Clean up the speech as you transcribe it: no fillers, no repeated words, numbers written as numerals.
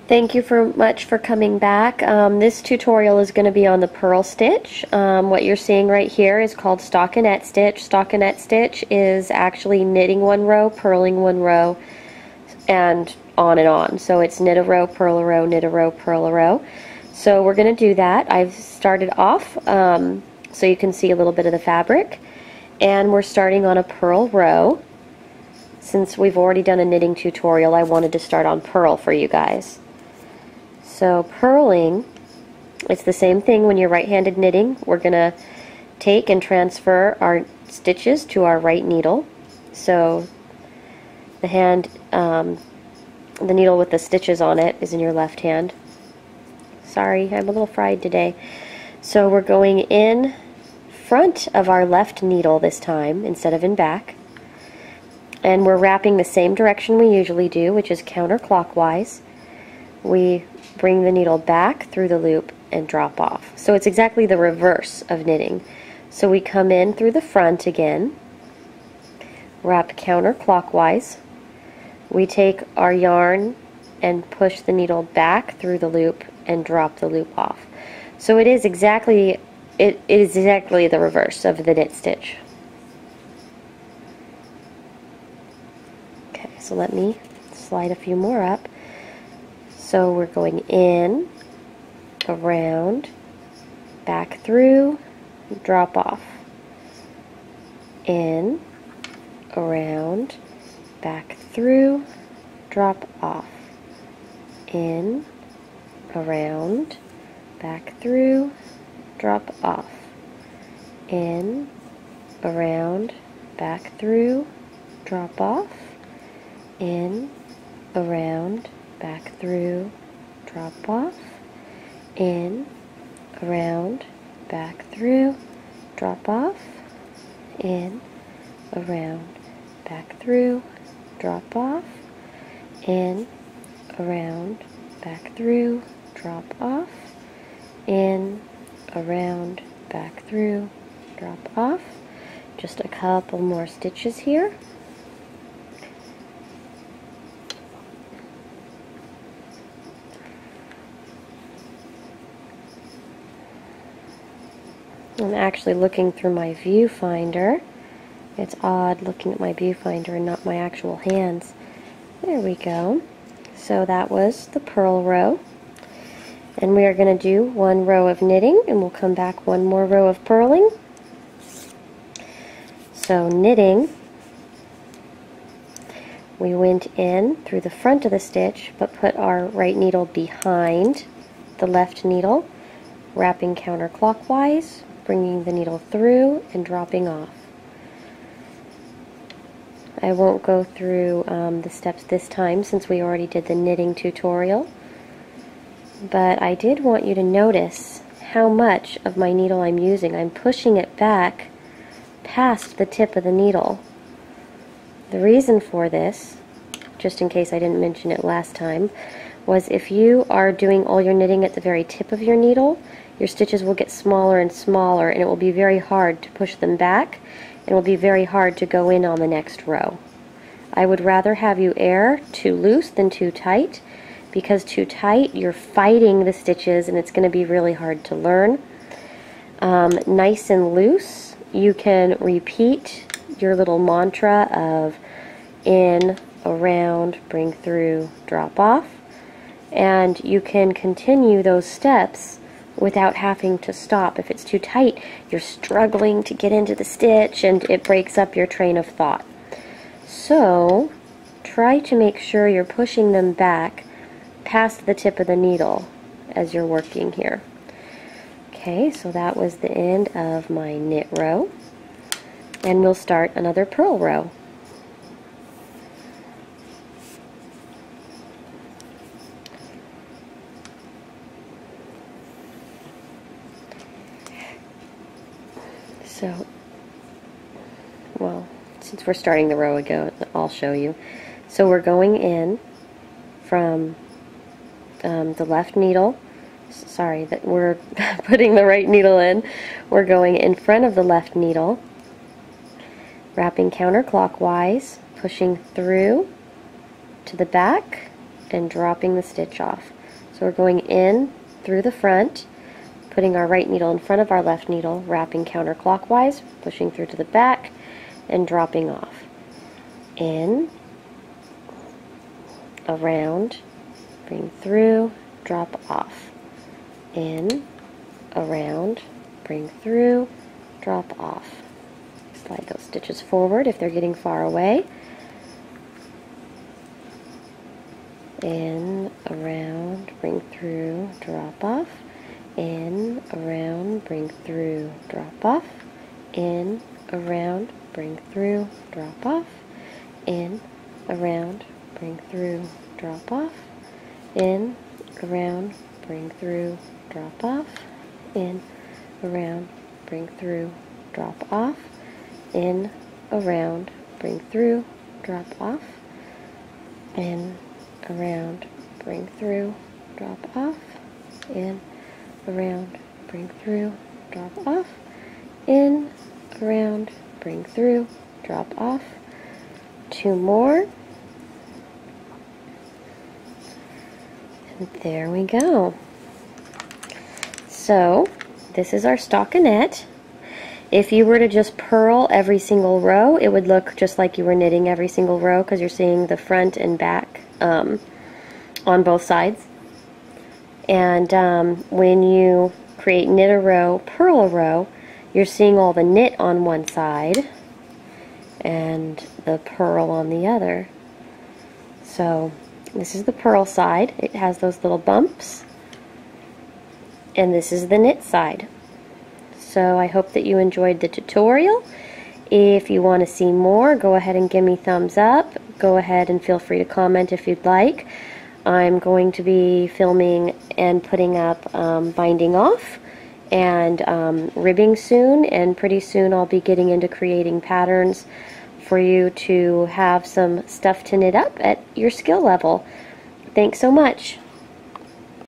Thank you much for coming back. This tutorial is going to be on the purl stitch. What you're seeing right here is called stockinette stitch. Stockinette stitch is actually knitting one row, purling one row, and on and on. So it's knit a row, purl a row, knit a row, purl a row. So we're going to do that. I've started off so you can see a little bit of the fabric, and we're starting on a purl row. Since we've already done a knitting tutorial, I wanted to start on purl for you guys. So purling, it's the same thing when you're right-handed knitting. We're going to take and transfer our stitches to our right needle. So the needle with the stitches on it is in your left hand. Sorry, I'm a little fried today. So we're going in front of our left needle this time instead of in back. And we're wrapping the same direction we usually do, which is counterclockwise. We bring the needle back through the loop and drop off. So it's exactly the reverse of knitting. So we come in through the front again, wrap counterclockwise. We take our yarn and push the needle back through the loop and drop the loop off. So it is exactly the reverse of the knit stitch. Okay, so let me slide a few more up. So we're going in, around, back through, drop off. In, around, back through, drop off. In, around, back through, drop off. In, around, back through, drop off. In, around, back through, drop off. In, around, back through, drop off. In, around, back through, drop off. In, around, back through, drop off. In, around, back through, drop off. Just a couple more stitches here. I'm actually looking through my viewfinder. It's odd looking at my viewfinder and not my actual hands. There we go. So that was the purl row. And we are going to do one row of knitting, and we'll come back one more row of purling. So knitting, we went in through the front of the stitch, but put our right needle behind the left needle, wrapping counterclockwise, bringing the needle through and dropping off. I won't go through the steps this time since we already did the knitting tutorial, but I did want you to notice how much of my needle I'm using. I'm pushing it back past the tip of the needle. The reason for this, just in case I didn't mention it last time, was if you are doing all your knitting at the very tip of your needle, your stitches will get smaller and smaller, and it will be very hard to push them back, and it will be very hard to go in on the next row. I would rather have you err too loose than too tight, because too tight, you're fighting the stitches, and it's going to be really hard to learn. Nice and loose, you can repeat your little mantra of in, around, bring through, drop off, and you can continue those steps without having to stop. If it's too tight, you're struggling to get into the stitch and it breaks up your train of thought. So try to make sure you're pushing them back past the tip of the needle as you're working here. Okay, so that was the end of my knit row, and we'll start another purl row. So, well, since we're starting the row ago, I'll show you. So we're going in from the left needle. Sorry, that we're putting the right needle in. We're going in front of the left needle, wrapping counterclockwise, pushing through to the back, and dropping the stitch off. So we're going in through the front, putting our right needle in front of our left needle, wrapping counterclockwise, pushing through to the back, and dropping off. In, around, bring through, drop off. In, around, bring through, drop off. Slide those stitches forward if they're getting far away. In, around, bring through, drop off. In, around, bring through, drop off. In, around, bring through, drop off. In, around, bring through, drop off. In, around, bring through, drop off. In, around, bring through, drop off. In, around, bring through, drop off. In, around, bring through, drop off. In, around, bring through, drop off. In, around, bring through, drop off. 2 more. And there we go. So this is our stockinette. If you were to just purl every single row, it would look just like you were knitting every single row, because you're seeing the front and back on both sides. And when you create knit a row, purl a row, you're seeing all the knit on one side and the purl on the other. So this is the purl side. It has those little bumps. And this is the knit side. So I hope that you enjoyed the tutorial. If you want to see more, go ahead and give me thumbs up. Go ahead and feel free to comment if you'd like. I'm going to be filming and putting up binding off and ribbing soon, and pretty soon I'll be getting into creating patterns for you to have some stuff to knit up at your skill level. Thanks so much.